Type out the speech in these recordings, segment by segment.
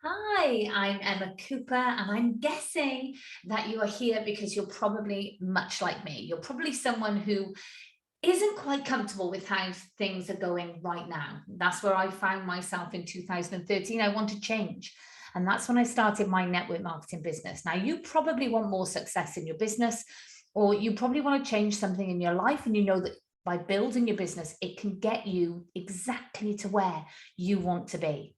Hi, I'm Emma Cooper, and I'm guessing that you are here because you're probably much like me. You're probably someone who isn't quite comfortable with how things are going right now. That's where I found myself in 2013. I wanted change. And that's when I started my network marketing business. Now, you probably want more success in your business, or you probably want to change something in your life. And you know that by building your business, it can get you exactly to where you want to be.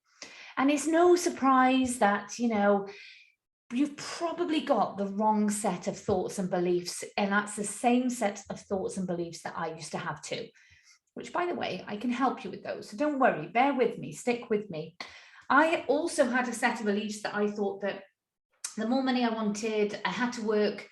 And it's no surprise that, you've probably got the wrong set of thoughts and beliefs. And that's the same set of thoughts and beliefs that I used to have too, which, by the way, I can help you with those. So don't worry, bear with me, stick with me. I also had a set of beliefs that I thought that the more money I wanted, I had to work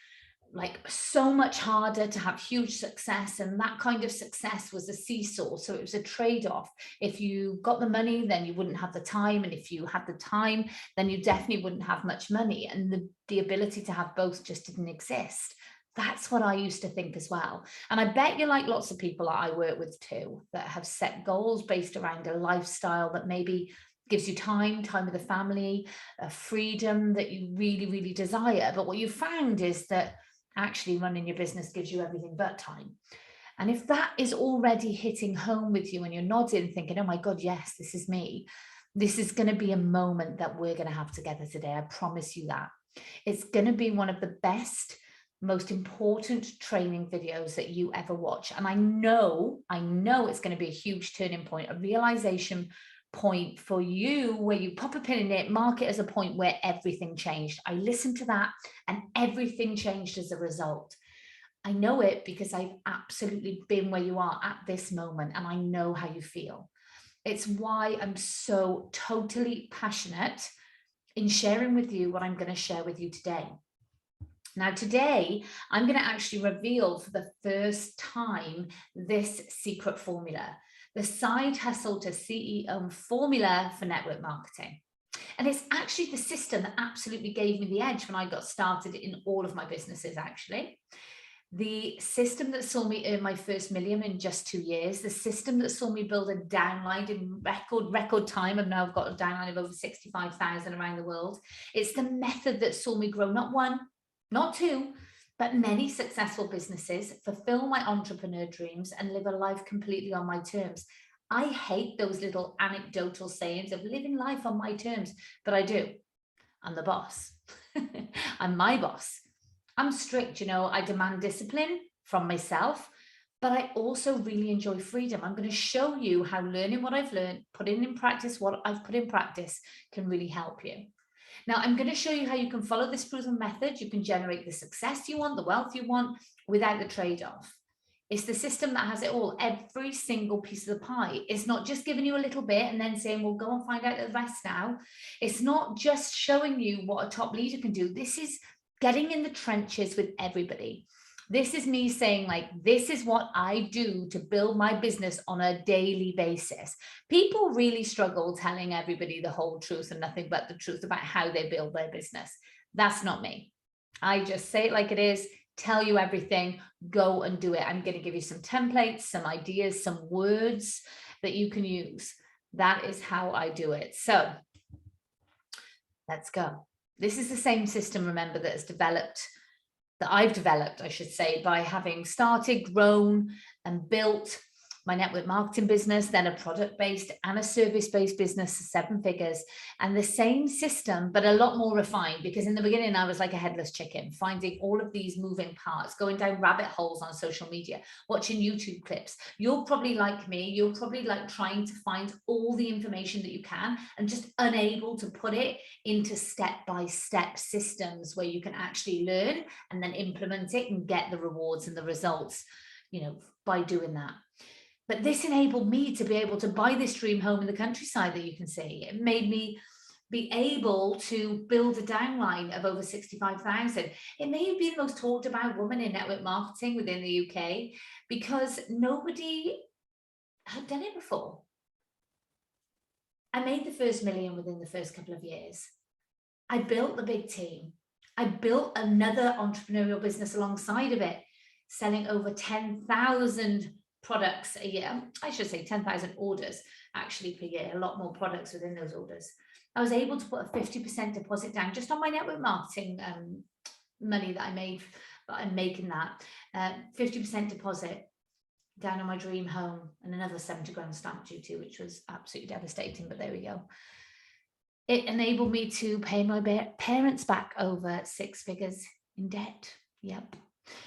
like so much harder to have huge success, and that kind of success was a seesaw, so it was a trade-off. If you got the money, then you wouldn't have the time, and if you had the time, then you definitely wouldn't have much money, and the ability to have both just didn't exist. That's what I used to think as well. And I bet you're like lots of people that I work with too, that have set goals based around a lifestyle that maybe gives you time with the family, a freedom that you really, really desire. But what you found is that actually running your business gives you everything but time. And if that is already hitting home with you and you're nodding thinking, oh my God, yes, this is me, this is going to be a moment that we're going to have together today. I promise you that. It's going to be one of the best, most important training videos that you ever watch. And I know it's going to be a huge turning point, a realization point for you where you pop a pin in it, mark it as a point where everything changed. I listened to that and everything changed as a result. I know it because I've absolutely been where you are at this moment, and I know how you feel. It's why I'm so totally passionate in sharing with you what I'm going to share with you today. Now, today, I'm going to actually reveal for the first time this secret formula, the side hustle to CEO formula for network marketing. And it's actually the system that absolutely gave me the edge when I got started in all of my businesses, actually. The system that saw me earn my first million in just 2 years, the system that saw me build a downline in record time, and now I've got a downline of over 65,000 around the world. It's the method that saw me grow not one, not two, but many successful businesses, fulfill my entrepreneur dreams, and live a life completely on my terms. I hate those little anecdotal sayings of living life on my terms, but I do. I'm the boss. I'm my boss. I'm strict, I demand discipline from myself, but I also really enjoy freedom. I'm going to show you how learning what I've learned, putting in practice what I've put in practice can really help you. Now, I'm going to show you how you can follow this proven method. You can generate the success you want, the wealth you want, without the trade-off. It's the system that has it all, every single piece of the pie. It's not just giving you a little bit and then saying, well, go and find out the rest now. It's not just showing you what a top leader can do. This is getting in the trenches with everybody. This is me saying, like, this is what I do to build my business on a daily basis. People really struggle telling everybody the whole truth and nothing but the truth about how they build their business. That's not me. I just say it like it is, tell you everything, go and do it. I'm going to give you some templates, some ideas, some words that you can use. That is how I do it. So let's go. This is the same system, remember, that I've developed, I should say, by having started, grown, and built my network marketing business, then a product-based and a service-based business, 7 figures, and the same system, but a lot more refined, because in the beginning, I was like a headless chicken, finding all of these moving parts, going down rabbit holes on social media, watching YouTube clips. You're probably like me. You're probably like trying to find all the information that you can and just unable to put it into step-by-step systems where you can actually learn and then implement it and get the rewards and the results, by doing that. But this enabled me to be able to buy this dream home in the countryside that you can see. It made me be able to build a downline of over 65,000. It may have been the most talked about woman in network marketing within the UK because nobody had done it before. I made the first million within the first couple of years. I built the big team. I built another entrepreneurial business alongside of it, selling over 10,000 products a year. I should say 10,000 orders actually per year, a lot more products within those orders. I was able to put a 50% deposit down just on my network marketing money that I made, but I'm making that 50% deposit down on my dream home, and another 70 grand stamp duty, which was absolutely devastating, but there we go. It enabled me to pay my parents back over 6 figures in debt. Yep.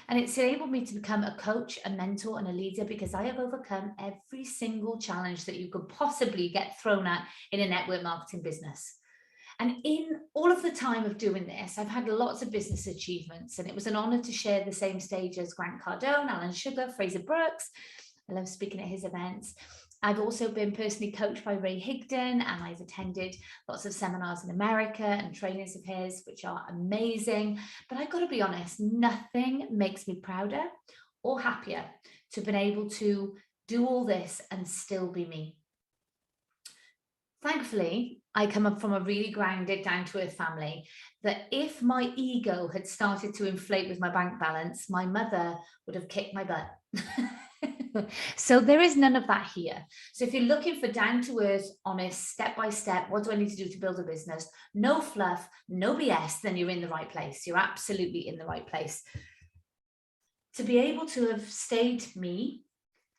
And it's enabled me to become a coach, a mentor, and a leader, because I have overcome every single challenge that you could possibly get thrown at in a network marketing business. And in all of the time of doing this, I've had lots of business achievements, and it was an honor to share the same stage as Grant Cardone, Alan Sugar, Fraser Brooks. I love speaking at his events. I've also been personally coached by Ray Higdon, and I've attended lots of seminars in America and trainings of his, which are amazing. But I've got to be honest, nothing makes me prouder or happier to have been able to do all this and still be me. Thankfully, I come up from a really grounded, down-to-earth family that if my ego had started to inflate with my bank balance, my mother would have kicked my butt. So there is none of that here. So if you're looking for down-to-earth, honest, step-by-step, what do I need to do to build a business? No fluff, no BS, then you're in the right place. You're absolutely in the right place. To be able to have stayed me,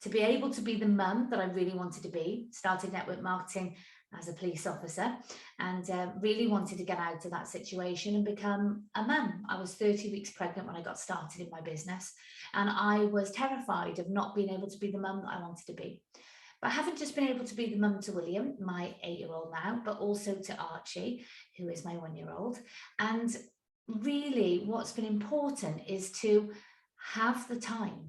to be able to be the mum that I really wanted to be, started network marketing as a police officer, and really wanted to get out of that situation and become a mum. I was 30 weeks pregnant when I got started in my business, and I was terrified of not being able to be the mum that I wanted to be. But I haven't just been able to be the mum to William, my 8-year-old now, but also to Archie, who is my 1-year-old. And really what's been important is to have the time.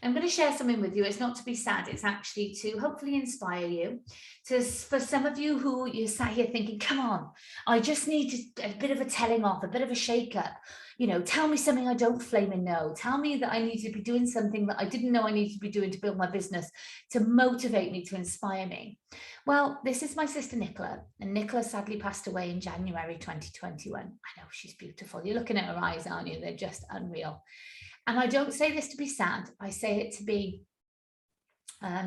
I'm going to share something with you. It's not to be sad. It's actually to hopefully inspire you. For some of you who you're sat here thinking, come on, I just need a bit of a telling off, a bit of a shake up. You know, tell me something I don't flaming know. Tell me that I need to be doing something that I didn't know I needed to be doing to build my business, to motivate me, to inspire me. Well, this is my sister Nicola, and Nicola sadly passed away in January 2021. I know, she's beautiful. You're looking at her eyes, aren't you? They're just unreal. And I don't say this to be sad. I say it to be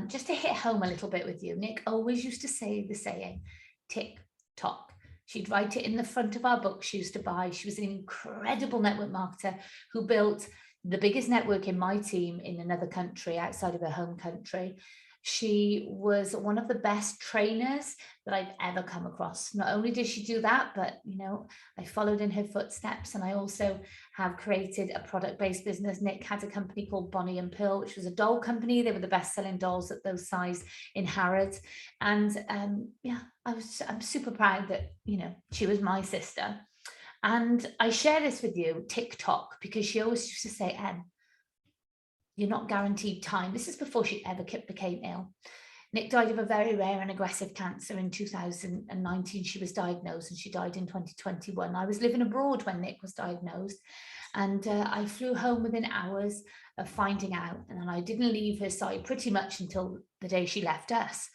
just to hit home a little bit with you. Nick always used to say the saying, tick tock. She'd write it in the front of our books she used to buy. She was an incredible network marketer who built the biggest network in my team in another country outside of her home country. She was one of the best trainers that I've ever come across. Not only did she do that, but, you know, I followed in her footsteps, and I also have created a product-based business. Nick had a company called Bonnie and Pearl, which was a doll company. They were the best-selling dolls at those size in Harrods. And yeah, I'm super proud that, you know, she was my sister. And I share this with you, TikTok, because she always used to say, Em, you're not guaranteed time. This is before she ever became ill. Nick died of a very rare and aggressive cancer in 2019. She was diagnosed, and she died in 2021. I was living abroad when Nick was diagnosed, and I flew home within hours of finding out, and I didn't leave her side pretty much until the day she left us.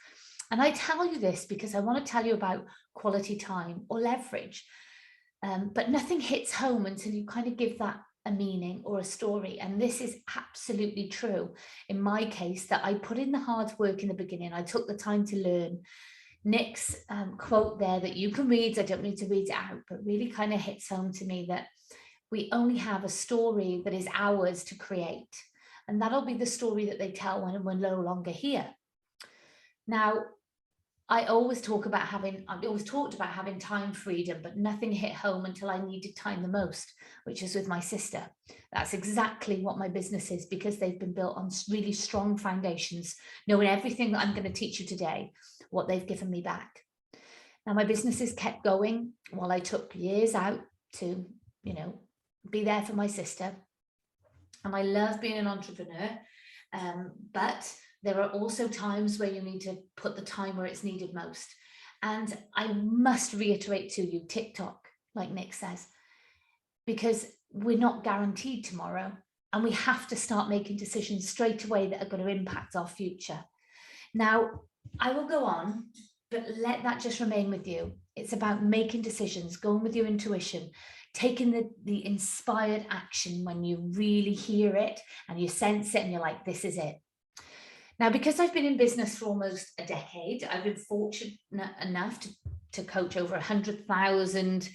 And I tell you this because I want to tell you about quality time or leverage, but nothing hits home until you kind of give that a meaning or a story. And this is absolutely true in my case, that I put in the hard work in the beginning. I took the time to learn. Nick's quote there that you can read, I don't need to read it out, but really kind of hits home to me that we only have a story that is ours to create. And that'll be the story that they tell when we're no longer here. Now, I always talked about having time freedom, but nothing hit home until I needed time the most, which is with my sister. That's exactly what my business is, because they've been built on really strong foundations, knowing everything that I'm going to teach you today, what they've given me back. Now, my businesses kept going while I took years out to, you know, be there for my sister. And I love being an entrepreneur, but there are also times where you need to put the time where it's needed most. And I must reiterate to you, TikTok, like Nick says, because we're not guaranteed tomorrow, and we have to start making decisions straight away that are going to impact our future. Now, I will go on, but let that just remain with you. It's about making decisions, going with your intuition, taking the inspired action when you really hear it and you sense it and you're like, this is it. Now, because I've been in business for almost a decade, I've been fortunate enough to coach over 100,000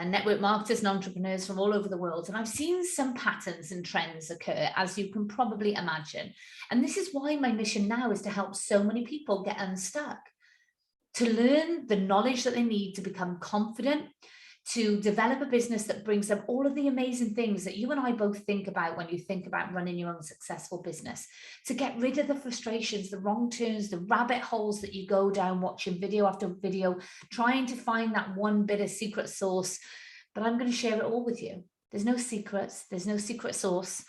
network marketers and entrepreneurs from all over the world. And I've seen some patterns and trends occur, as you can probably imagine. And this is why my mission now is to help so many people get unstuck, to learn the knowledge that they need to become confident, to develop a business that brings them all of the amazing things that you and I both think about when you think about running your own successful business, to get rid of the frustrations, the wrong turns, the rabbit holes that you go down watching video after video, trying to find that one bit of secret sauce. But I'm going to share it all with you. There's no secrets, there's no secret sauce.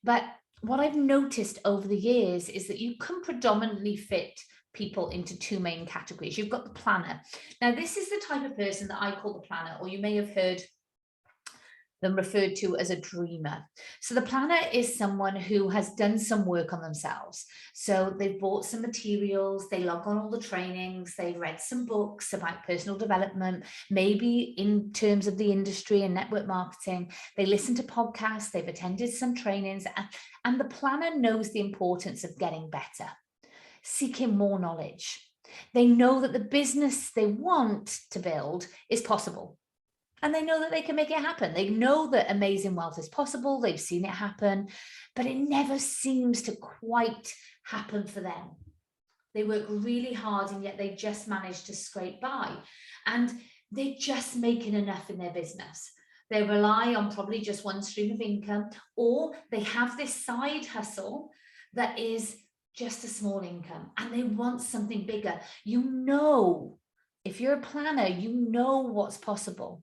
But what I've noticed over the years is that you can predominantly fit people into two main categories. You've got the planner. Now, this is the type of person that I call the planner, or you may have heard them referred to as a dreamer. So the planner is someone who has done some work on themselves. So they've bought some materials, they log on all the trainings, they've read some books about personal development, maybe in terms of the industry and network marketing. They listen to podcasts, they've attended some trainings, and the planner knows the importance of getting better, seeking more knowledge. They know that the business they want to build is possible. And they know that they can make it happen. They know that amazing wealth is possible. They've seen it happen, but it never seems to quite happen for them. They work really hard and yet they just manage to scrape by. And they're just making enough in their business. They rely on probably just one stream of income, or they have this side hustle that is just a small income and they want something bigger. You know, if you're a planner, you know what's possible,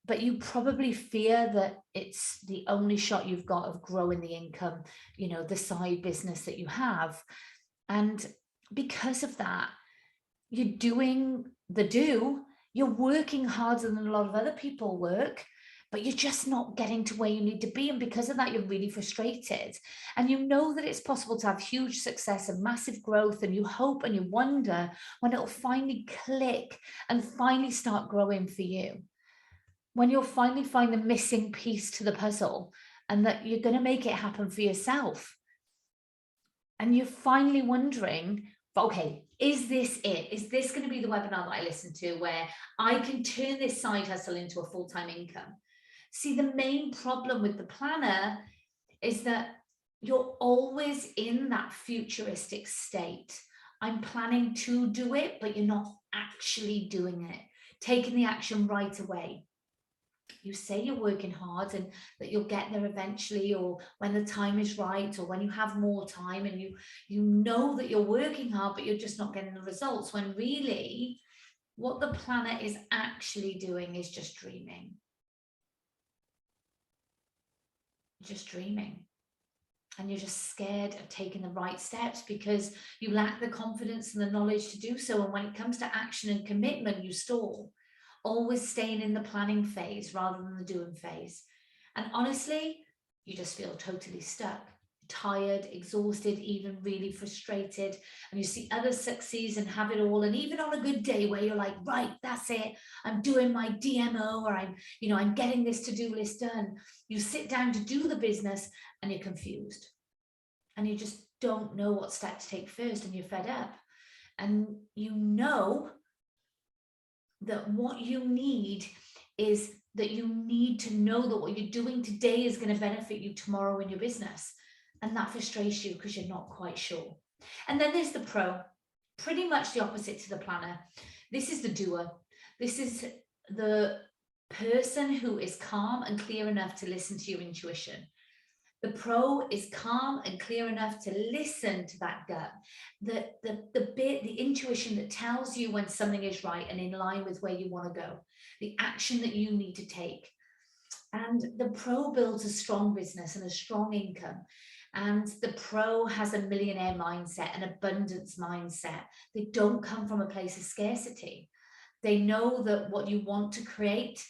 but you probably fear that it's the only shot you've got of growing the income, you know, the side business that you have. And because of that, you're doing you're working harder than a lot of other people work, but you're just not getting to where you need to be. And because of that, you're really frustrated. And you know that it's possible to have huge success and massive growth, and you hope and you wonder when it'll finally click and finally start growing for you, when you'll finally find the missing piece to the puzzle and that you're going to make it happen for yourself. And you're finally wondering, okay, is this it? Is this going to be the webinar that I listen to where I can turn this side hustle into a full-time income? See, the main problem with the planner is that you're always in that futuristic state. I'm planning to do it, but you're not actually doing it, taking the action right away. You say you're working hard and that you'll get there eventually, or when the time is right, or when you have more time, and you know that you're working hard, but you're just not getting the results, when really what the planner is actually doing is just dreaming. Just dreaming. And you're just scared of taking the right steps because you lack the confidence and the knowledge to do so. And when it comes to action and commitment, you stall, always staying in the planning phase rather than the doing phase. And honestly, you just feel totally stuck, tired, exhausted, even really frustrated. And you see others succeed and have it all. And even on a good day where you're like, right, that's it, I'm doing my DMO, or I'm getting this to-do list done. You sit down to do the business and you're confused. And you just don't know what step to take first, and you're fed up. And you know that what you need is that you need to know that what you're doing today is going to benefit you tomorrow in your business. And that frustrates you because you're not quite sure. And then there's the pro, pretty much the opposite to the planner. This is the doer. This is the person who is calm and clear enough to listen to your intuition. The pro is calm and clear enough to listen to that gut, the intuition that tells you when something is right and in line with where you want to go, the action that you need to take. And the pro builds a strong business and a strong income. And the pro has a millionaire mindset, an abundance mindset. They don't come from a place of scarcity. They know that what you want to create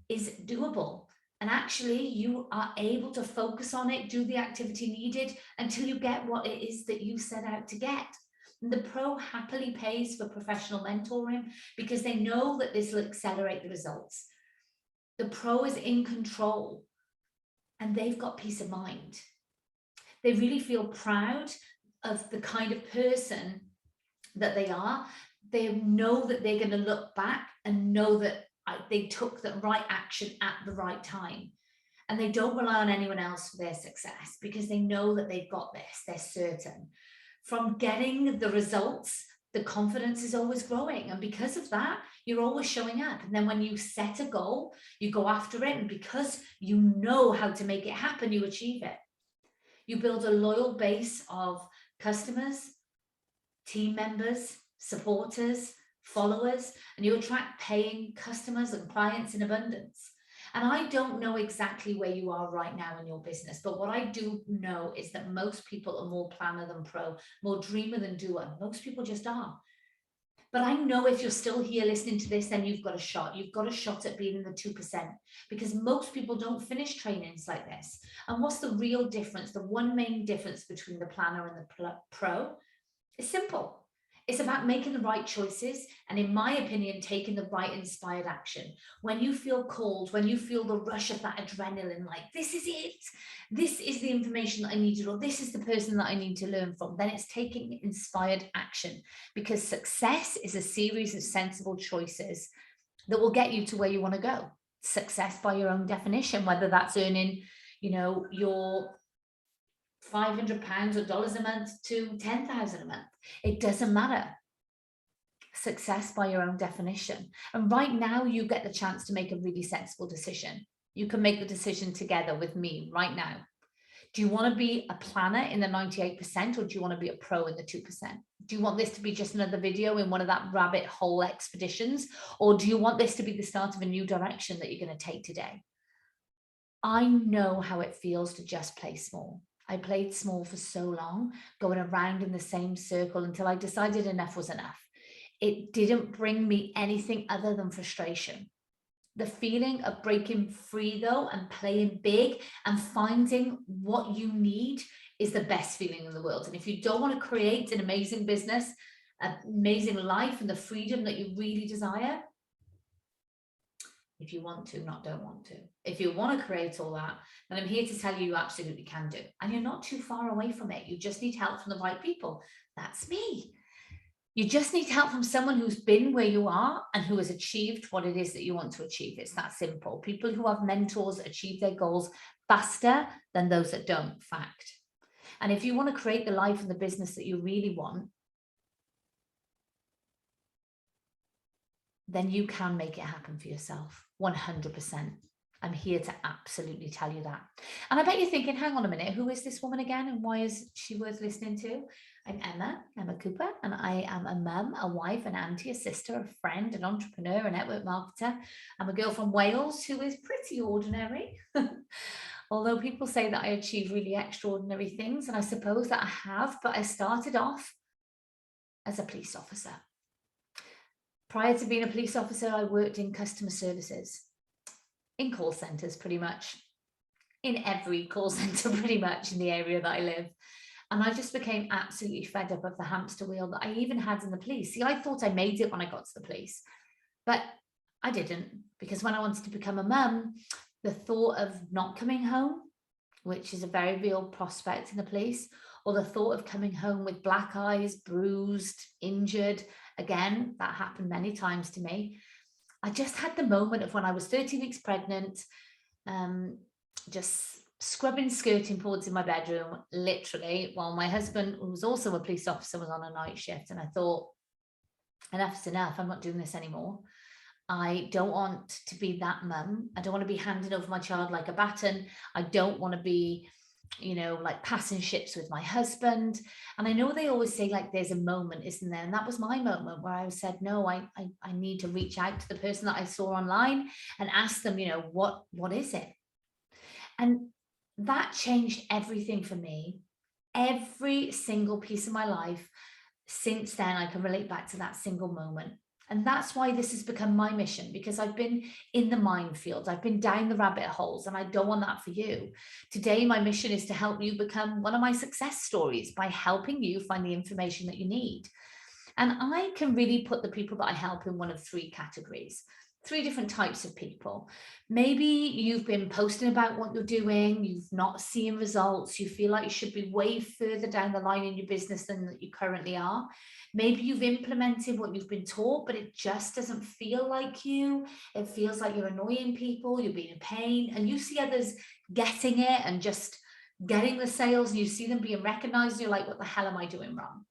is doable. And actually, you are able to focus on it, do the activity needed until you get what it is that you set out to get. And the pro happily pays for professional mentoring because they know that this will accelerate the results. The pro is in control and they've got peace of mind. They really feel proud of the kind of person that they are. they know that they're going to look back and know that they took the right action at the right time. And they don't rely on anyone else for their success because they know that they've got this, they're certain. From getting the results, the confidence is always growing. And because of that, you're always showing up. And then when you set a goal, you go after it. And because you know how to make it happen, you achieve it. You build a loyal base of customers, team members, supporters, followers, and you attract paying customers and clients in abundance. And I don't know exactly where you are right now in your business, but what I do know is that most people are more planner than pro, more dreamer than doer. Most people just are. But I know if you're still here listening to this, then you've got a shot. You've got a shot at being in the 2%, because most people don't finish trainings like this. And what's the real difference? The one main difference between the planner and the pro is simple. It's about making the right choices and, in my opinion, taking the right inspired action. When you feel called, when you feel the rush of that adrenaline, like this is it, this is the information that I needed, or this is the person that I need to learn from, then it's taking inspired action, because success is a series of sensible choices that will get you to where you want to go. Success by your own definition, whether that's earning, your £500 or dollars a month to 10,000 a month. It doesn't matter. Success by your own definition. And right now you get the chance to make a really sensible decision. You can make the decision together with me right now. Do you want to be a planner in the 98%, or do you want to be a pro in the 2%? Do you want this to be just another video in one of that rabbit hole expeditions? Or do you want this to be the start of a new direction that you're going to take today? I know how it feels to just play small. I played small for so long, going around in the same circle until I decided enough was enough. It didn't bring me anything other than frustration. The feeling of breaking free, though, and playing big and finding what you need is the best feeling in the world. And if you don't want to create an amazing business, an amazing life, and the freedom that you really desire, if you want to, not don't want to. If you want to create all that, then I'm here to tell you absolutely can do. And you're not too far away from it. You just need help from the right people. That's me. You just need help from someone who's been where you are and who has achieved what it is that you want to achieve. It's that simple. People who have mentors achieve their goals faster than those that don't, fact. And if you want to create the life and the business that you really want, then you can make it happen for yourself, 100%. I'm here to absolutely tell you that. And I bet you're thinking, hang on a minute, who is this woman again? And why is she worth listening to? I'm Emma Cooper, and I am a mum, a wife, an auntie, a sister, a friend, an entrepreneur, a network marketer. I'm a girl from Wales who is pretty ordinary. Although people say that I achieve really extraordinary things, and I suppose that I have, but I started off as a police officer. Prior to being a police officer, I worked in customer services, in call centers, pretty much, in every call center, pretty much in the area that I live. And I just became absolutely fed up of the hamster wheel that I even had in the police. See, I thought I made it when I got to the police, but I didn't, because when I wanted to become a mum, the thought of not coming home, which is a very real prospect in the police, or the thought of coming home with black eyes, bruised, injured, again, that happened many times to me. I just had the moment of when I was 30 weeks pregnant, just scrubbing skirting boards in my bedroom, literally, while my husband, who was also a police officer, was on a night shift. And I thought, enough's enough. I'm not doing this anymore. I don't want to be that mum. I don't want to be handing over my child like a baton. I don't want to be, like passing ships with my husband. And I know they always say, like, there's a moment, isn't there? And that was my moment where I said, no, I need to reach out to the person that I saw online and ask them, what is it? And that changed everything for me. Every single piece of my life since then, I can relate back to that single moment. And that's why this has become my mission, because I've been in the minefield, I've been down the rabbit holes, and I don't want that for you. Today, my mission is to help you become one of my success stories by helping you find the information that you need. And I can really put the people that I help in one of three categories. three different types of people. Maybe you've been posting about what you're doing, you've not seen results, you feel like you should be way further down the line in your business than that you currently are. Maybe you've implemented what you've been taught, but it just doesn't feel like you. It feels like you're annoying people, you're being a pain, and you see others getting it and just getting the sales, and you see them being recognized, and you're like, what the hell am I doing wrong?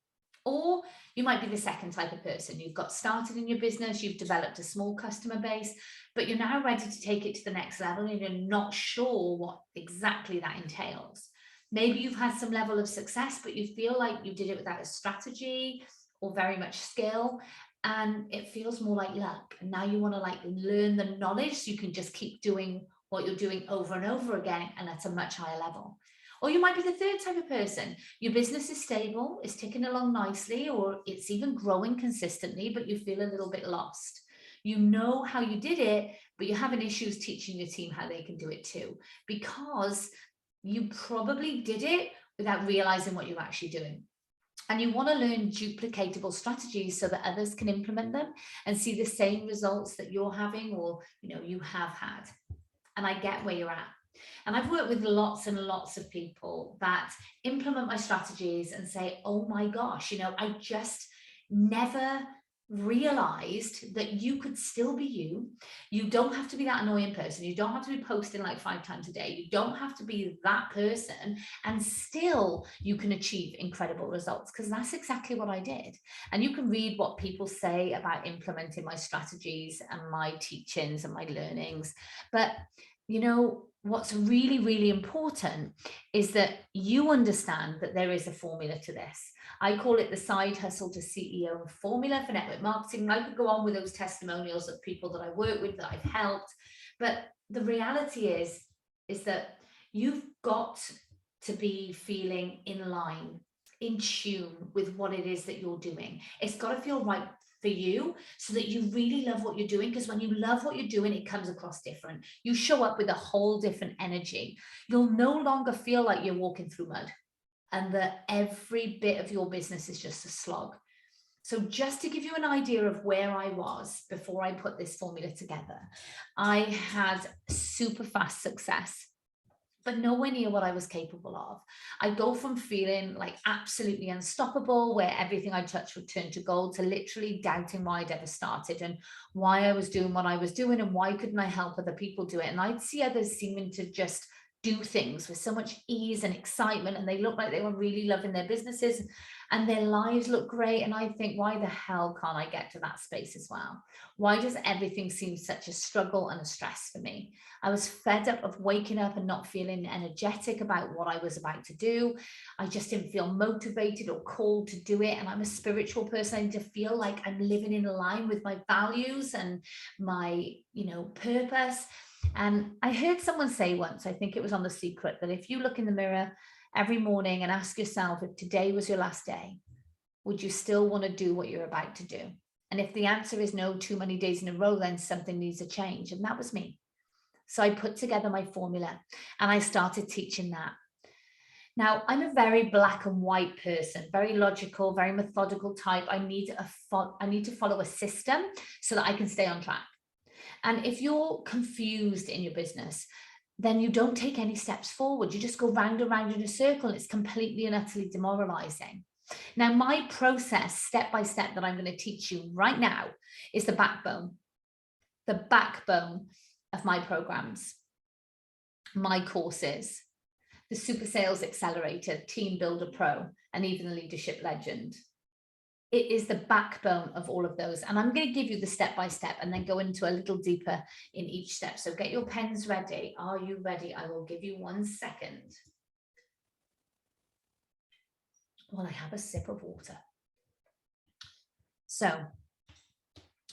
Or you might be the second type of person. You've got started in your business, you've developed a small customer base, but you're now ready to take it to the next level and you're not sure what exactly that entails. Maybe you've had some level of success, but you feel like you did it without a strategy or very much skill, and it feels more like luck. And now you want to like learn the knowledge so you can just keep doing what you're doing over and over again and at a much higher level. Or you might be the third type of person. Your business is stable, it's ticking along nicely, or it's even growing consistently, but you feel a little bit lost. You know how you did it, but you're having issues teaching your team how they can do it too, because you probably did it without realizing what you're actually doing. And you want to learn duplicatable strategies so that others can implement them and see the same results that you're having, or you have had. And I get where you're at. And I've worked with lots and lots of people that implement my strategies and say, oh my gosh, I just never realized that you could still be you. You don't have to be that annoying person. You don't have to be posting like 5 times a day. You don't have to be that person, and still you can achieve incredible results, because that's exactly what I did. And you can read what people say about implementing my strategies and my teachings and my learnings. But what's really, really important is that you understand that there is a formula to this. I call it the side hustle to CEO formula for network marketing. I could go on with those testimonials of people that I work with, that I've helped. But the reality is that you've got to be feeling in line, in tune with what it is that you're doing. It's got to feel right for you, so that you really love what you're doing, because when you love what you're doing, it comes across different. You show up with a whole different energy. You'll no longer feel like you're walking through mud and that every bit of your business is just a slog. So just to give you an idea of where I was before I put this formula together, I had super fast success, but nowhere near what I was capable of. I go from feeling like absolutely unstoppable, where everything I touched would turn to gold, to literally doubting why I'd ever started and why I was doing what I was doing and why couldn't I help other people do it. And I'd see others seeming to just do things with so much ease and excitement, and they look like they were really loving their businesses and their lives look great. And I think, why the hell can't I get to that space as well? Why does everything seem such a struggle and a stress for me? I was fed up of waking up and not feeling energetic about what I was about to do. I just didn't feel motivated or called to do it. And I'm a spiritual person. I need to feel like I'm living in line with my values and my, purpose. And I heard someone say once, I think it was on The Secret, that if you look in the mirror every morning and ask yourself, if today was your last day, would you still want to do what you're about to do? And if the answer is no, too many days in a row, then something needs a change. And that was me. So I put together my formula and I started teaching that. Now, I'm a very black and white person, very logical, very methodical type. I need to follow a system so that I can stay on track. And if you're confused in your business, then you don't take any steps forward. You just go round and round in a circle. And it's completely and utterly demoralizing. Now, my process, step by step, that I'm going to teach you right now is the backbone of my programs, my courses, the Super Sales Accelerator, Team Builder Pro, and even the Leadership Legend. It is the backbone of all of those. And I'm going to give you the step-by-step and then go into a little deeper in each step. So get your pens ready. Are you ready? I will give you 1 second while I have a sip of water. So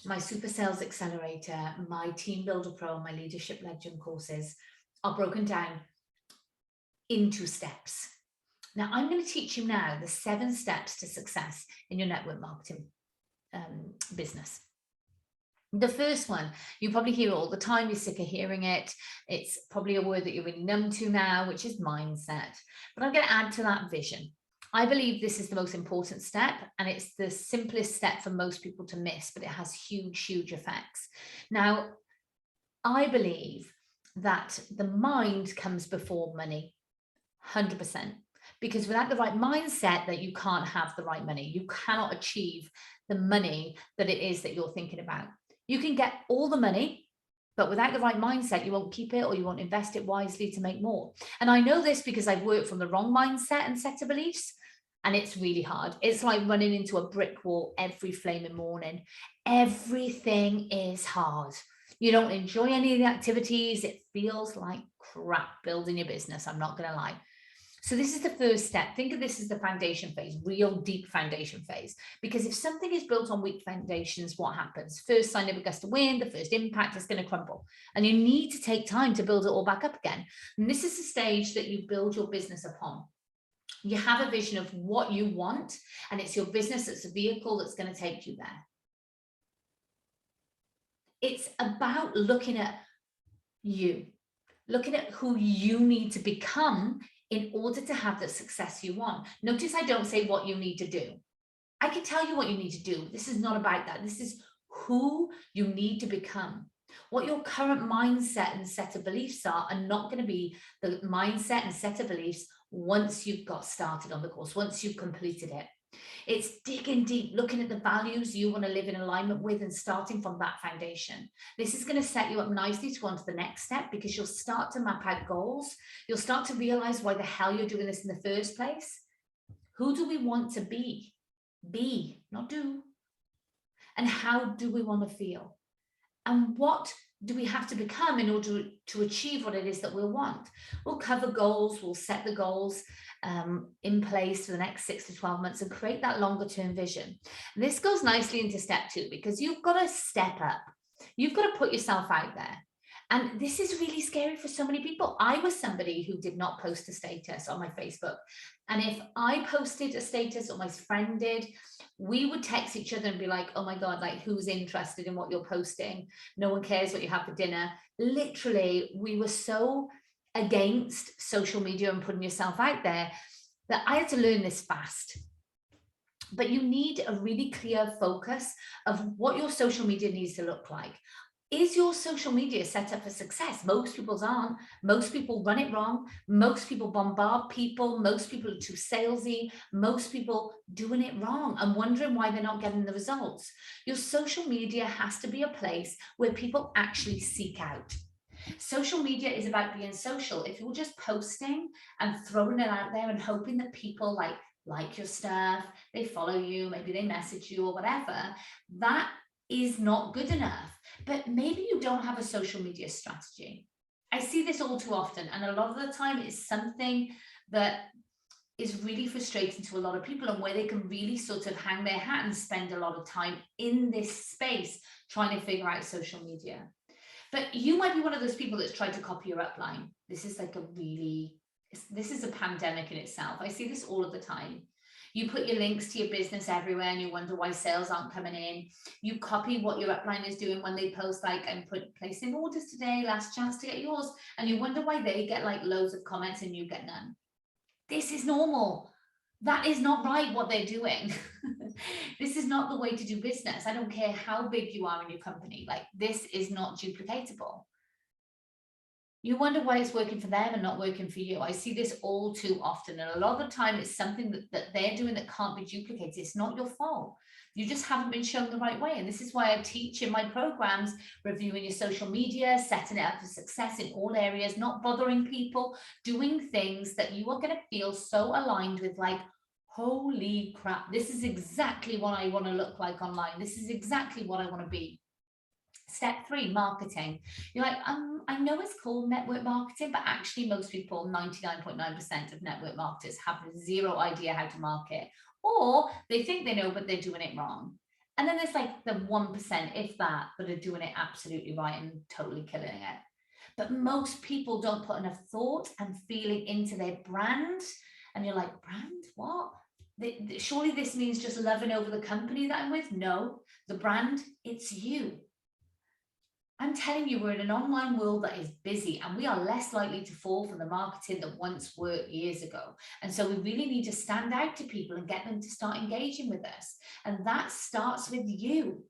my Super Sales Accelerator, my Team Builder Pro, my Leadership Legend courses are broken down into steps. Now, I'm going to teach you now the 7 steps to success in your network marketing business. The first one, you probably hear it all the time. You're sick of hearing it. It's probably a word that you're really numb to now, which is mindset. But I'm going to add to that vision. I believe this is the most important step, and it's the simplest step for most people to miss, but it has huge, huge effects. Now, I believe that the mind comes before money, 100%. Because without the right mindset, that you can't have the right money. You cannot achieve the money that it is that you're thinking about. You can get all the money, but without the right mindset, you won't keep it, or you won't invest it wisely to make more. And I know this because I've worked from the wrong mindset and set of beliefs, and it's really hard. It's like running into a brick wall every flaming morning. Everything is hard. You don't enjoy any of the activities. It feels like crap building your business. I'm not going to lie. So this is the first step. Think of this as the foundation phase, real deep foundation phase. Because if something is built on weak foundations, what happens? First sign of a gust of wind, the first impact is going to crumble. And you need to take time to build it all back up again. And this is the stage that you build your business upon. You have a vision of what you want, and it's your business that's a vehicle that's going to take you there. It's about looking at you, looking at who you need to become in order to have the success you want. Notice I don't say what you need to do. I can tell you what you need to do. This is not about that. This is who you need to become. What your current mindset and set of beliefs are not going to be the mindset and set of beliefs once you've got started on the course, once you've completed it. It's digging deep, looking at the values you want to live in alignment with, and starting from that foundation. This is going to set you up nicely to go on to the next step, because you'll start to map out goals. You'll start to realize why the hell you're doing this in the first place. Who do we want to be? Be, not do. And how do we want to feel? And what do we have to become in order to achieve what it is that we'll want? We'll cover goals, we'll set the goals in place for the next 6 to 12 months and create that longer term vision. And this goes nicely into step 2, because you've got to step up. You've got to put yourself out there. And this is really scary for so many people. I was somebody who did not post a status on my Facebook. And if I posted a status, or my friend did, we would text each other and be like, oh my God, like, who's interested in what you're posting? No one cares what you have for dinner. Literally, we were so against social media and putting yourself out there that I had to learn this fast. But you need a really clear focus of what your social media needs to look like. Is your social media set up for success? Most people's aren't. Most people run it wrong. Most people bombard people. Most people are too salesy. Most people doing it wrong and wondering why they're not getting the results. Your social media has to be a place where people actually seek out. Social media is about being social. If you're just posting and throwing it out there and hoping that people like your stuff, they follow you, maybe they message you or whatever, that is not good enough. But maybe you don't have a social media strategy. I see this all too often, and a lot of the time it's something that is really frustrating to a lot of people, and where they can really sort of hang their hat and spend a lot of time in this space trying to figure out social media. But you might be one of those people that's tried to copy your upline. This is like this is a pandemic in itself. I see this all of the time. You put your links to your business everywhere and you wonder why sales aren't coming in. You copy what your upline is doing when they post like, I'm placing orders today, last chance to get yours. And you wonder why they get like loads of comments and you get none. This is normal. That is not right what they're doing. This is not the way to do business. I don't care how big you are in your company. Like, this is not duplicatable. You wonder why it's working for them and not working for you. I see this all too often. And a lot of the time it's something that they're doing that can't be duplicated. It's not your fault. You just haven't been shown the right way. And this is why I teach in my programs, reviewing your social media, setting it up for success in all areas, not bothering people, doing things that you are going to feel so aligned with, like, holy crap, this is exactly what I want to look like online. This is exactly what I want to be. Step 3, marketing. You're like, I know it's called network marketing, but actually most people, 99.9% of network marketers, have zero idea how to market, or they think they know, but they're doing it wrong. And then there's like the 1%, if that are doing it absolutely right and totally killing it. But most people don't put enough thought and feeling into their brand. And you're like, brand? What? Surely this means just loving over the company that I'm with? No, the brand, it's you. I'm telling you, we're in an online world that is busy, and we are less likely to fall for the marketing that once worked years ago. And so we really need to stand out to people and get them to start engaging with us. And that starts with you.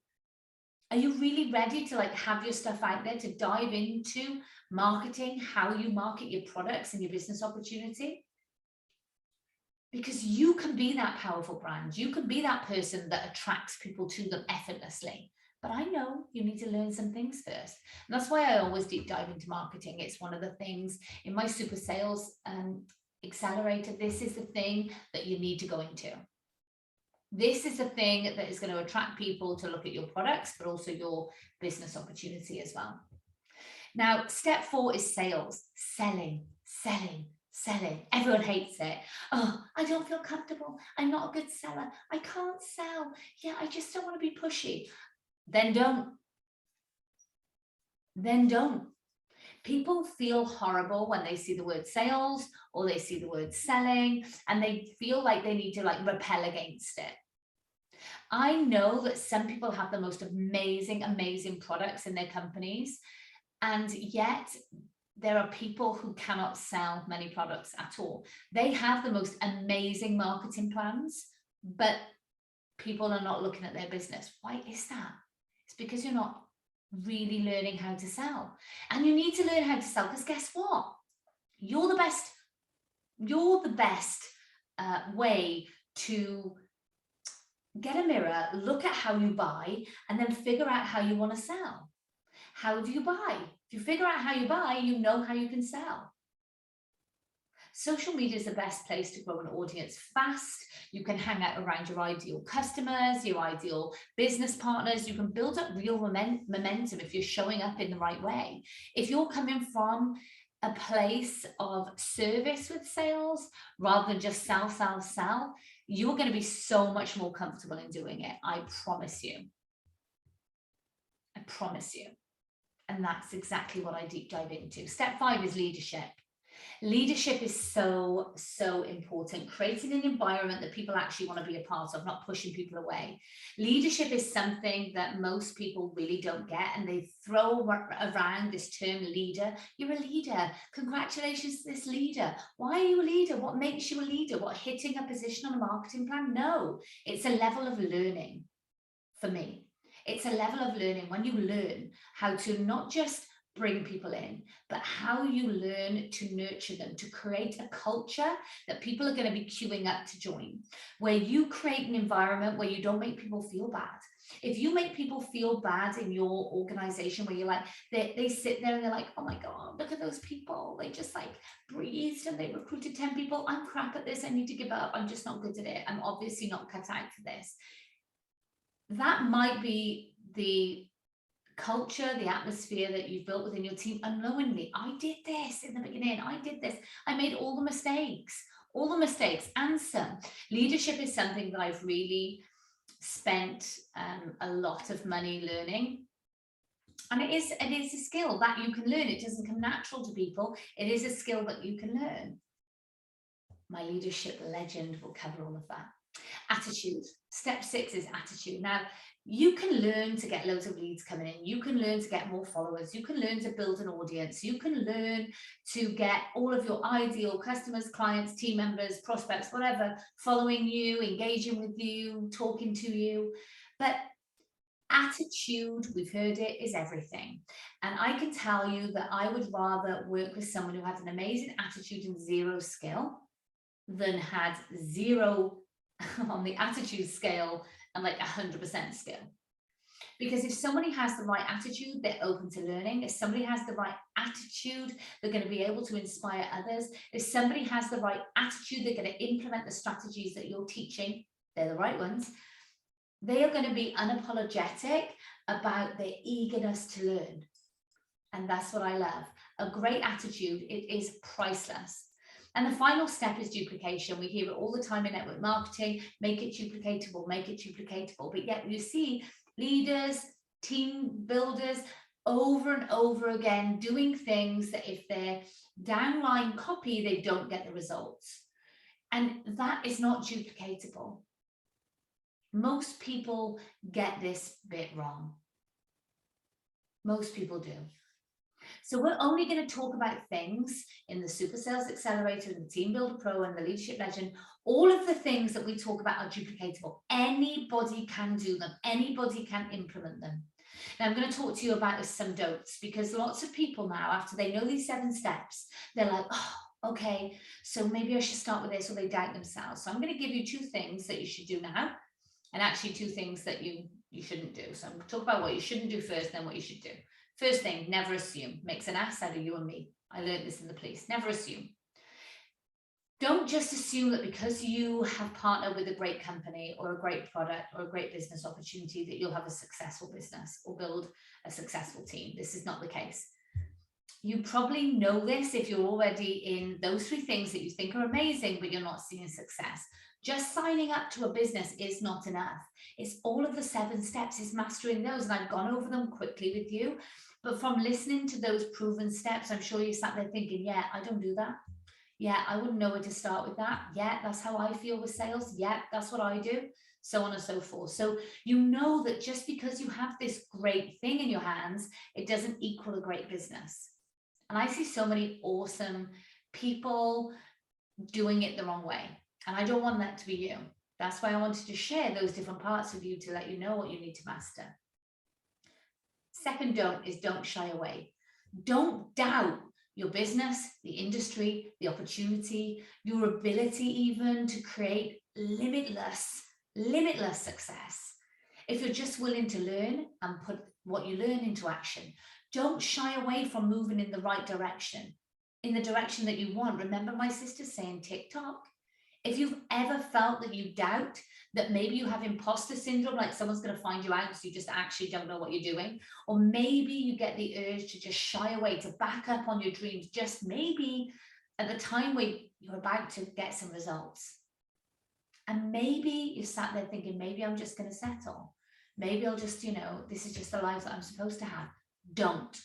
Are you really ready to have your stuff out there, to dive into marketing, how you market your products and your business opportunity? Because you can be that powerful brand. You can be that person that attracts people to them effortlessly. But I know you need to learn some things first. And that's why I always deep dive into marketing. It's one of the things in my super sales accelerator. This is the thing that you need to go into. This is the thing that is going to attract people to look at your products, but also your business opportunity as well. Now, step 4 is sales, selling. Everyone hates it. Oh, I don't feel comfortable. I'm not a good seller. I can't sell. Yeah, I just don't want to be pushy. Then don't. People feel horrible when they see the word sales or they see the word selling, and they feel like they need to repel against it. I know that some people have the most amazing products in their companies, and yet there are people who cannot sell many products at all. They have the most amazing marketing plans, but people are not looking at their business. Why is that? It's because you're not really learning how to sell. And you need to learn how to sell, because guess what? You're the best way to get a mirror, look at how you buy, and then figure out how you want to sell. How do you buy? If you figure out how you buy, you know how you can sell. Social media is the best place to grow an audience fast. You can hang out around your ideal customers, your ideal business partners. You can build up real momentum if you're showing up in the right way. If you're coming from a place of service with sales rather than just sell, you're going to be so much more comfortable in doing it. I promise you. And that's exactly what I deep dive into. Step 5 is leadership. Leadership is so important. Creating an environment that people actually want to be a part of, not pushing people away. Leadership is something that most people really don't get, and they throw around this term leader. You're a leader. Congratulations to this leader. Why are you a leader? What makes you a leader? What, hitting a position on a marketing plan? No, it's a level of learning for me. It's a level of learning when you learn how to not just bring people in, but how you learn to nurture them, to create a culture that people are going to be queuing up to join, where you create an environment where you don't make people feel bad. If you make people feel bad in your organization, where you're like, they sit there and they're like, oh my God, look at those people. They just breathed and they recruited 10 people. I'm crap at this. I need to give up. I'm just not good at it. I'm obviously not cut out for this. That might be the culture, the atmosphere that you've built within your team unknowingly. I did this in the beginning. I did this. I made all the mistakes and some. Leadership is something that I've really spent a lot of money learning. And it is a skill that you can learn. It doesn't come natural to people. It is a skill that you can learn. My leadership legend will cover all of that. Attitude. Step 6 is attitude. Now, you can learn to get loads of leads coming in. You can learn to get more followers. You can learn to build an audience. You can learn to get all of your ideal customers, clients, team members, prospects, whatever, following you, engaging with you, talking to you. But attitude, we've heard it, is everything. And I can tell you that I would rather work with someone who has an amazing attitude and zero skill than had 0 on the attitude scale and 100% skill. Because if somebody has the right attitude, they're open to learning. If somebody has the right attitude, they're going to be able to inspire others. If somebody has the right attitude, they're going to implement the strategies that you're teaching. They're the right ones. They are going to be unapologetic about their eagerness to learn. And that's what I love. A great attitude, it is priceless. And the final step is duplication. We hear it all the time in network marketing, make it duplicatable, make it duplicatable. But yet you see leaders, team builders over and over again doing things that if they're downline copy, they don't get the results. And that is not duplicatable. Most people get this bit wrong. Most people do. So we're only going to talk about things in the Super Sales Accelerator, and the Team Builder Pro, and the Leadership Legend. All of the things that we talk about are duplicatable. Anybody can do them. Anybody can implement them. Now I'm going to talk to you about some don'ts, because lots of people now, after they know these 7 steps, they're like, oh, okay, so maybe I should start with this, or they doubt themselves. So I'm going to give you 2 things that you should do now, and actually 2 things that you shouldn't do. So I'm going to talk about what you shouldn't do first, then what you should do. First thing, never assume. Makes an ass out of you and me. I learned this in the police. Never assume. Don't just assume that because you have partnered with a great company or a great product or a great business opportunity that you'll have a successful business or build a successful team. This is not the case. You probably know this if you're already in those 3 things that you think are amazing, but you're not seeing success. Just signing up to a business is not enough. It's all of the 7 steps, is mastering those. And I've gone over them quickly with you. But from listening to those proven steps, I'm sure you sat there thinking, yeah, I don't do that. Yeah, I wouldn't know where to start with that. Yeah, that's how I feel with sales. Yeah, that's what I do. So on and so forth. So you know that just because you have this great thing in your hands, it doesn't equal a great business. And I see so many awesome people doing it the wrong way. And I don't want that to be you. That's why I wanted to share those different parts of you to let you know what you need to master. Second don't is don't shy away. Don't doubt your business, the industry, the opportunity, your ability even to create limitless success. If you're just willing to learn and put what you learn into action, don't shy away from moving in the right direction, in the direction that you want. Remember my sister saying TikTok? If you've ever felt that you doubt, that maybe you have imposter syndrome, like someone's going to find you out, so you just actually don't know what you're doing, or maybe you get the urge to just shy away, to back up on your dreams, just maybe at the time where you're about to get some results. And maybe you sat there thinking, maybe I'm just going to settle. Maybe I'll just, this is just the life that I'm supposed to have. Don't.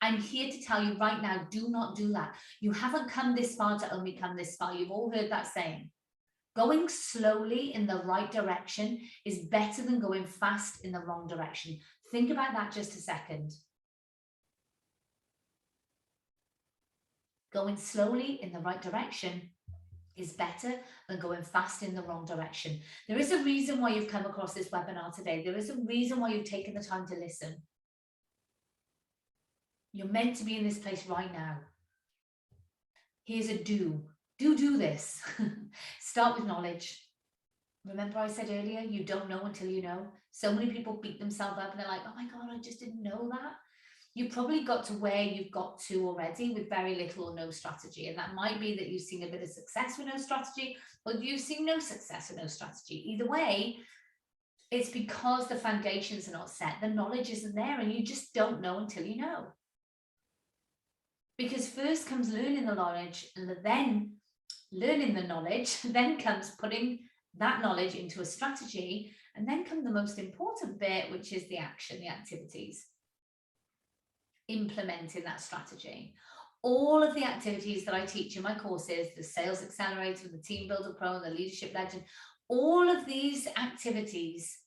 I'm here to tell you right now, do not do that. You haven't come this far to only come this far. You've all heard that saying. Going slowly in the right direction is better than going fast in the wrong direction. Think about that just a second. Going slowly in the right direction is better than going fast in the wrong direction. There is a reason why you've come across this webinar today. There is a reason why you've taken the time to listen. You're meant to be in this place right now. Here's a do. Do this. Start with knowledge. Remember I said earlier, you don't know until you know. So many people beat themselves up and they're like, oh my God, I just didn't know that. You probably got to where you've got to already with very little or no strategy. And that might be that you've seen a bit of success with no strategy, or you've seen no success with no strategy. Either way, it's because the foundations are not set. The knowledge isn't there, and you just don't know until you know. Because first comes learning the knowledge, and then learning the knowledge, then comes putting that knowledge into a strategy, and then come the most important bit, which is the action, the activities. Implementing that strategy. All of the activities that I teach in my courses, the Sales Accelerator, the Team Builder Pro, and the Leadership Legend, all of these activities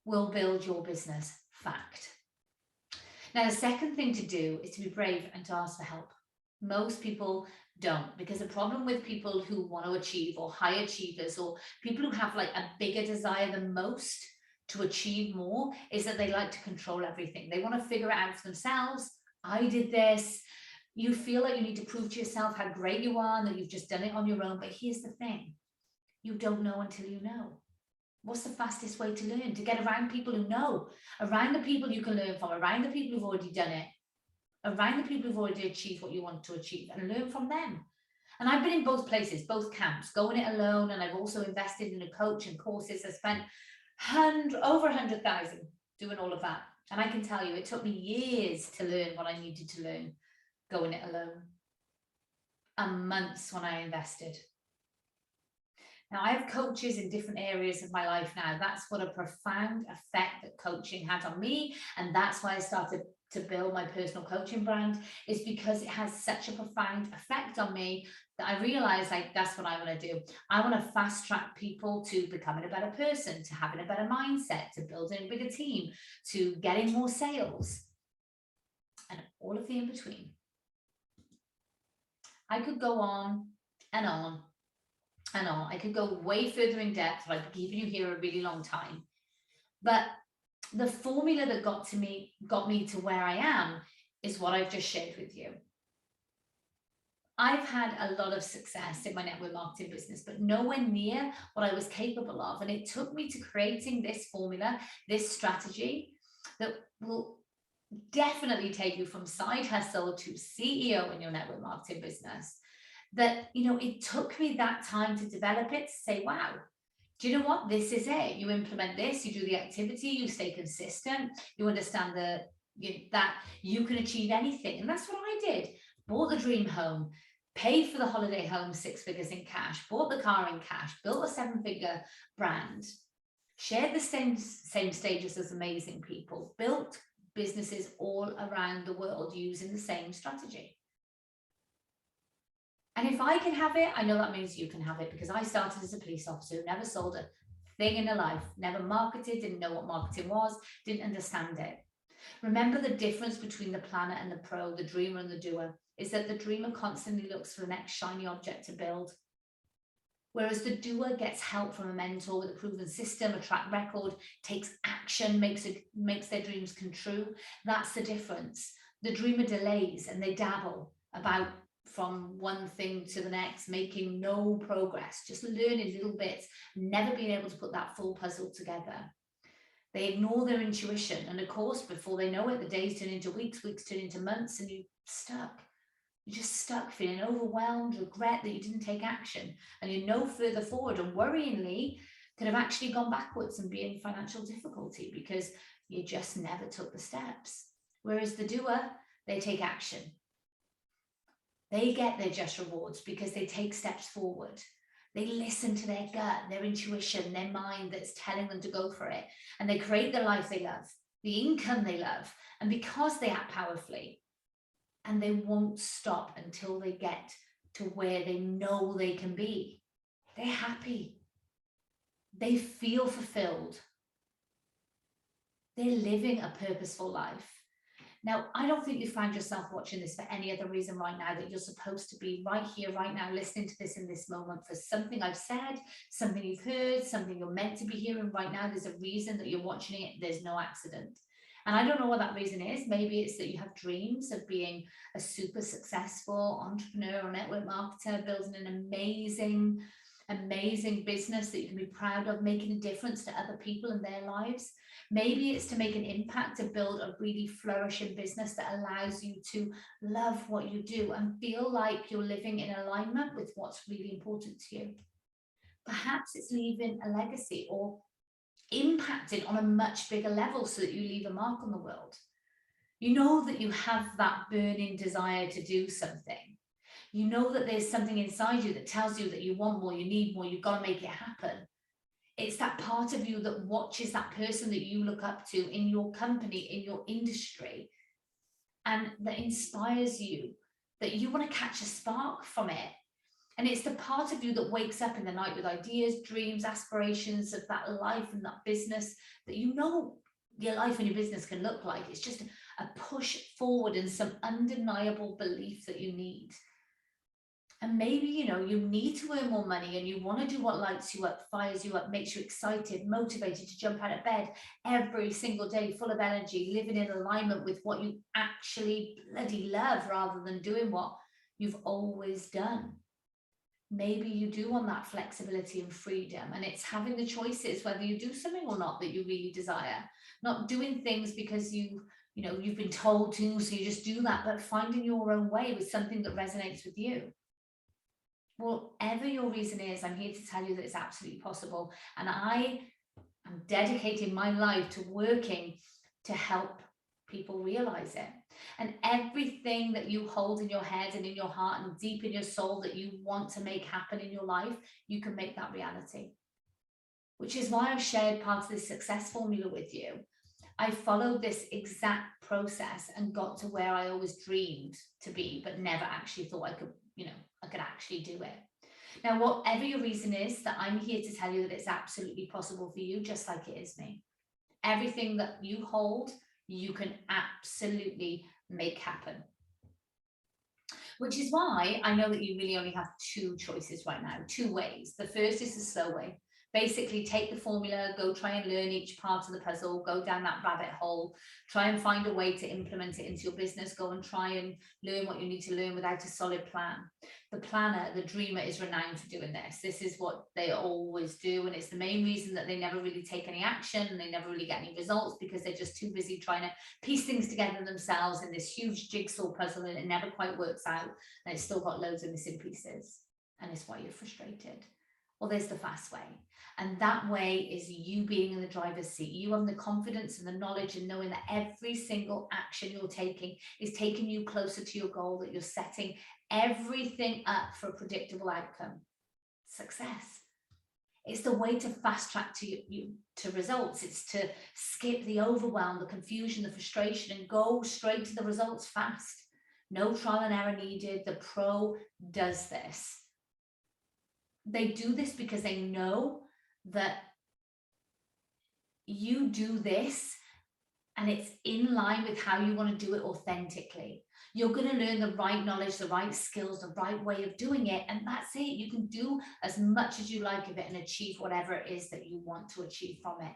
will build your business. Fact. Now, the second thing to do is to be brave and to ask for help. Most people don't, because the problem with people who want to achieve, or high achievers, or people who have like a bigger desire than most to achieve more, is that they like to control everything. They want to figure it out for themselves. I did this. You feel like you need to prove to yourself how great you are and that you've just done it on your own. But here's the thing. You don't know until you know. What's the fastest way to learn? To get around people who know, around the people you can learn from, around the people who've already done it, around the people who've already achieved what you want to achieve, and learn from them. And I've been in both places, both camps, going it alone. And I've also invested in a coach and courses. I spent over 100,000 doing all of that. And I can tell you, it took me years to learn what I needed to learn, going it alone, and months when I invested. Now, I have coaches in different areas of my life now. That's what a profound effect that coaching had on me. And that's why I started to build my personal coaching brand, is because it has such a profound effect on me that I realized, like, that's what I want to do. I want to fast track people to becoming a better person, to having a better mindset, to building a bigger team, to getting more sales. and all of the in between. I could go on and on and on. I could go way further in depth, but I've been keeping you here a really long time. But the formula that got me to where I am is what I've just shared with you. I've had a lot of success in my network marketing business, but nowhere near what I was capable of. And it took me to creating this formula, this strategy that will definitely take you from side hustle to CEO in your network marketing business. That, you know, it took me that time to develop it, to say, wow, do you know what? This is it. You implement this, you do the activity, you stay consistent, you understand that you can achieve anything. And that's what I did. Bought the dream home, paid for the holiday home 6 figures in cash, bought the car in cash, built a 7-figure brand, shared the same stages as amazing people, built businesses all around the world using the same strategy. And if I can have it, I know that means you can have it, because I started as a police officer who never sold a thing in her life, never marketed, didn't know what marketing was, didn't understand it. Remember, the difference between the planner and the pro, the dreamer and the doer, is that the dreamer constantly looks for the next shiny object to build, whereas the doer gets help from a mentor with a proven system, a track record, takes action, makes their dreams come true. That's the difference. The dreamer delays and they dabble about from one thing to the next, making no progress, just learning little bits, never being able to put that full puzzle together. They ignore their intuition, and of course, before they know it, the days turn into weeks, weeks turn into months, and you're stuck. You're just stuck, feeling overwhelmed, regret that you didn't take action, and you're no further forward, and worryingly could have actually gone backwards and be in financial difficulty because you just never took the steps. Whereas the doer, they take action. They get their just rewards because they take steps forward. They listen to their gut, their intuition, their mind that's telling them to go for it. And they create the life they love, the income they love. And because they act powerfully, and they won't stop until they get to where they know they can be. They're happy. They feel fulfilled. They're living a purposeful life. Now, I don't think you find yourself watching this for any other reason right now, that you're supposed to be right here, right now, listening to this in this moment for something I've said, something you've heard, something you're meant to be hearing right now. There's a reason that you're watching it. There's no accident. And I don't know what that reason is. Maybe it's that you have dreams of being a super successful entrepreneur or network marketer, building an amazing business that you can be proud of, making a difference to other people in their lives. Maybe it's to make an impact, to build a really flourishing business that allows you to love what you do and feel like you're living in alignment with what's really important to you. Perhaps it's leaving a legacy or impacting on a much bigger level so that you leave a mark on the world. You know that you have that burning desire to do something. You know that there's something inside you that tells you that you want more, you need more, you've got to make it happen. It's that part of you that watches that person that you look up to in your company, in your industry, and that inspires you, that you want to catch a spark from it. And it's the part of you that wakes up in the night with ideas, dreams, aspirations of that life and that business that you know your life and your business can look like. It's just a push forward and some undeniable belief that you need. And maybe, you know, you need to earn more money and you want to do what lights you up, fires you up, makes you excited, motivated to jump out of bed every single day, full of energy, living in alignment with what you actually bloody love rather than doing what you've always done. Maybe you do want that flexibility and freedom, and it's having the choices whether you do something or not that you really desire, not doing things because you've been told to, so you just do that, but finding your own way with something that resonates with you. Whatever your reason is, I'm here to tell you that it's absolutely possible, and I am dedicating my life to working to help people realize it. And everything that you hold in your head and in your heart and deep in your soul that you want to make happen in your life, you can make that reality. Which is why I've shared part of this success formula with you. I followed this exact process and got to where I always dreamed to be, but never actually thought I could actually do it. Now, whatever your reason is, that I'm here to tell you that it's absolutely possible for you, just like it is me. Everything that you hold, you can absolutely make happen. Which is why I know that you really only have two choices right now, two ways. The first is the slow way. Basically, take the formula, go try and learn each part of the puzzle, go down that rabbit hole, try and find a way to implement it into your business, go and try and learn what you need to learn without a solid plan. The planner, the dreamer, is renowned for doing this. This is what they always do, and it's the main reason that they never really take any action and they never really get any results, because they're just too busy trying to piece things together themselves in this huge jigsaw puzzle, and it never quite works out, and it's still got loads of missing pieces, and it's why you're frustrated. Well, there's the fast way. And that way is you being in the driver's seat. You have the confidence and the knowledge and knowing that every single action you're taking is taking you closer to your goal, that you're setting everything up for a predictable outcome. Success. It's the way to fast track to results. It's to skip the overwhelm, the confusion, the frustration, and go straight to the results fast. No trial and error needed. The pro does this. They do this because they know that you do this and it's in line with how you want to do it authentically. You're going to learn the right knowledge, the right skills, the right way of doing it, and that's it. You can do as much as you like of it and achieve whatever it is that you want to achieve from it.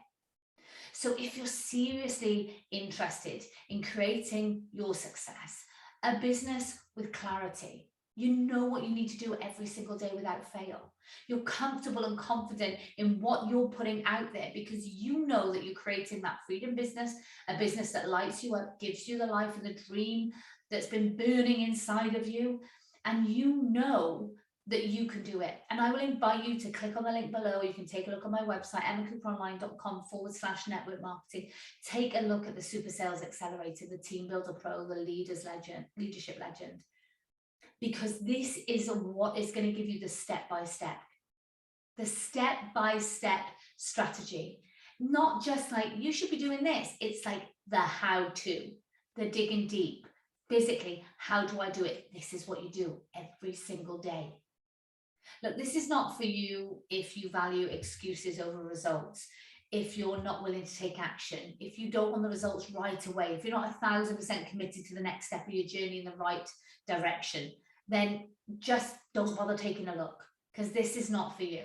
So if you're seriously interested in creating your success, a business with clarity, you know what you need to do every single day without fail. You're comfortable and confident in what you're putting out there because you know that you're creating that freedom business, a business that lights you up, gives you the life and the dream that's been burning inside of you. And you know that you can do it. And I will invite you to click on the link below. You can take a look on my website, emmacooperonline.com/network marketing. Take a look at the Super Sales Accelerator, the Team Builder Pro, the Leadership Legend. Because this is what is going to give you the step-by-step strategy. Not just like, you should be doing this. It's like the how-to, the digging deep. Physically, how do I do it? This is what you do every single day. Look, this is not for you if you value excuses over results, if you're not willing to take action, if you don't want the results right away, if you're not 1,000% committed to the next step of your journey in the right direction, then just don't bother taking a look, because this is not for you.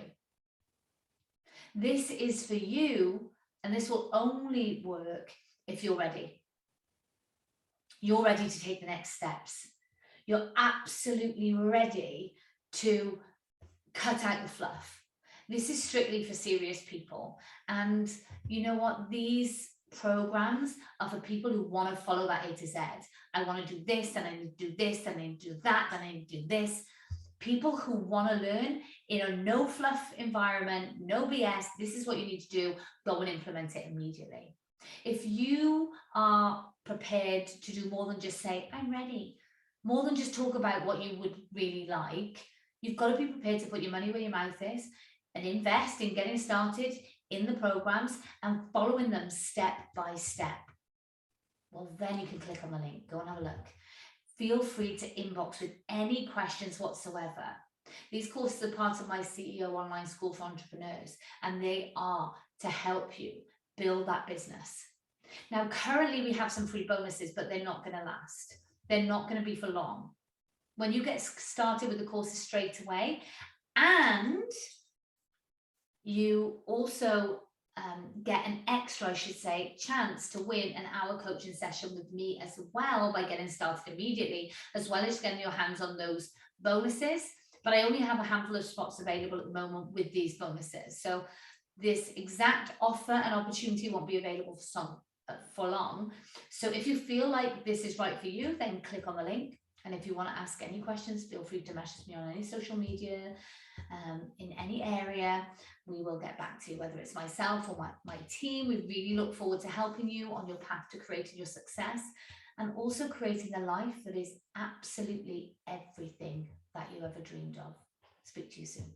This is for you, and this will only work if you're ready. You're ready to take the next steps. You're absolutely ready to cut out the fluff. This is strictly for serious people. And you know what? These programs are for people who want to follow that A to Z. I want to do this, and I need to do this, and I need to do that, and I need to do this. People who want to learn in a no fluff environment, no BS, this is what you need to do, go and implement it immediately. If you are prepared to do more than just say, I'm ready, more than just talk about what you would really like, you've got to be prepared to put your money where your mouth is and invest in getting started in the programs and following them step by step. Well, then you can click on the link, go and have a look. Feel free to inbox with any questions whatsoever. These courses are part of my CEO Online School for Entrepreneurs, and they are to help you build that business. Now, currently we have some free bonuses, but they're not going to last. They're not going to be for long. When you get started with the courses straight away, and you also get an extra, I should say, chance to win an hour coaching session with me as well by getting started immediately, as well as getting your hands on those bonuses. But I only have a handful of spots available at the moment with these bonuses. So this exact offer and opportunity won't be available for long. So if you feel like this is right for you, then click on the link. And if you want to ask any questions, feel free to message me on any social media, in any area. We will get back to you, whether it's myself or my team. We really look forward to helping you on your path to creating your success and also creating a life that is absolutely everything that you ever dreamed of. Speak to you soon.